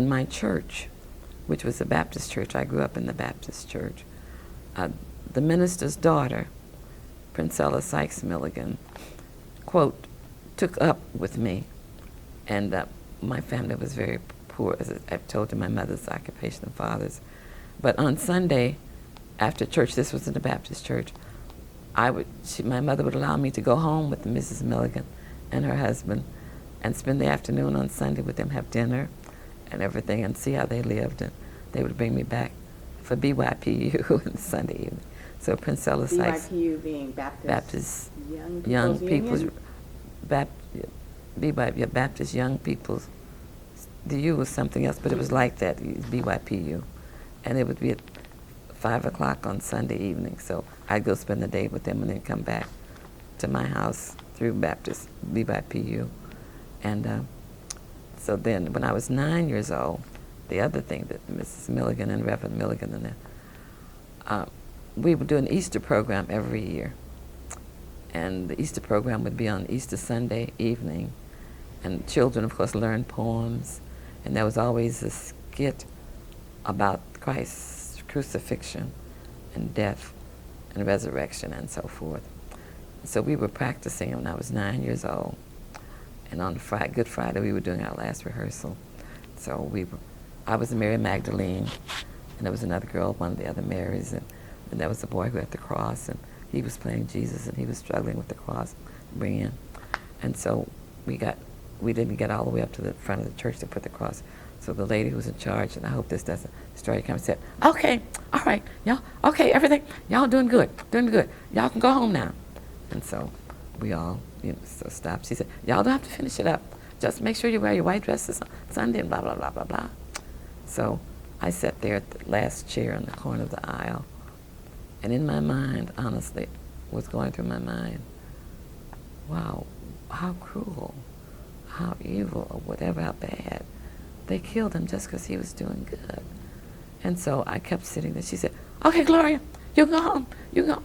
in my church, which was a Baptist church, I grew up in the Baptist church, the minister's daughter, Princella Sykes Milligan, quote, took up with me. And my family was very poor, as I've told you, my mother's occupation and father's. But on Sunday, after church, this was in the Baptist church, my mother would allow me to go home with Mrs. Milligan and her husband and spend the afternoon on Sunday with them, have dinner and everything, and see how they lived. And they would bring me back for BYPU on Sunday evening. So Princella Sykes. BYPU being Baptist Young People's Baptist Young People's. The U was something else, but it was like that, BYPU. And it would be at 5 o'clock on Sunday evening. So I'd go spend the day with them and then come back to my house through Baptist, BYPU. And so then when I was 9 years old, the other thing that Mrs. Milligan and Reverend Milligan and them, we would do an Easter program every year. And the Easter program would be on Easter Sunday evening. And children, of course, learned poems. And there was always a skit about Christ's crucifixion and death and resurrection and so forth. So we were practicing when I was 9 years old. And on Good Friday, we were doing our last rehearsal. So I was Mary Magdalene, and there was another girl, one of the other Marys, and there was a boy who had the cross, and he was playing Jesus, and he was struggling with the cross, bring in. And so we didn't get all the way up to the front of the church to put the cross. So the lady who was in charge, and I hope this doesn't story come, said, okay, all right, y'all, okay, everything, y'all doing good. Y'all can go home now. And so we all, so stopped. She said, y'all don't have to finish it up. Just make sure you wear your white dresses on Sunday and blah, blah, blah, blah, blah. So I sat there at the last chair in the corner of the aisle. And in my mind, honestly, what's going through my mind, wow, how cruel, how evil, or whatever, how bad. They killed him just because he was doing good. And so I kept sitting there. She said, okay, Gloria, you go home, you go.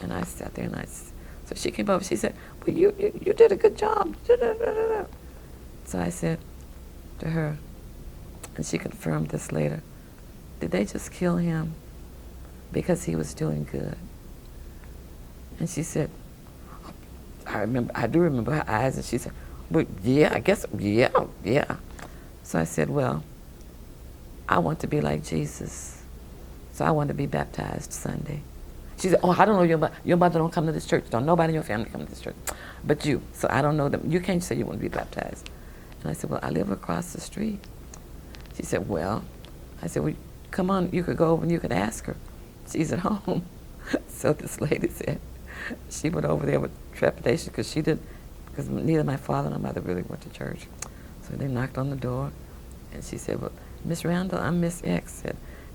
And I sat there, so she came over, she said, well, you did a good job. So I said to her, and she confirmed this later, did they just kill him because he was doing good? And she said, I do remember her eyes, and she said, well, yeah, I guess, yeah. So I said, well, I want to be like Jesus, so I want to be baptized Sunday. She said, oh, I don't know your mother don't come to this church. Don't nobody in your family come to this church, but you. So I don't know them. You can't say you want to be baptized. And I said, well, I live across the street. She said, well, I said, well, come on, you could go over and you could ask her. She's at home. So this lady said, she went over there with trepidation because neither my father nor mother really went to church. So they knocked on the door, and she said, well, Miss Randle, I'm Miss X,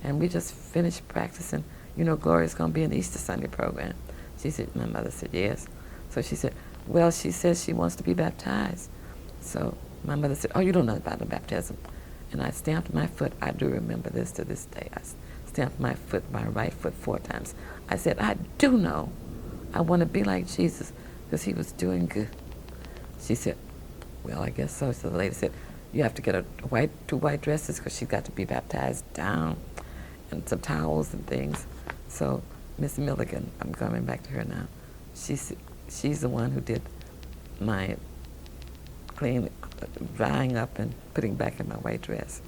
and we just finished practicing. Gloria's going to be in the Easter Sunday program. She said, my mother said, yes. So she said, well, she says she wants to be baptized. So my mother said, oh, you don't know about the baptism. And I stamped my foot. I do remember this to this day. I stamped my right foot 4 times. I said, I do know. I want to be like Jesus because he was doing good. She said, well, I guess so. So the lady said, you have to get 2 white dresses because she's got to be baptized down, and some towels and things. So Miss Milligan, I'm coming back to her now, she's the one who did my drying up and putting back in my white dress.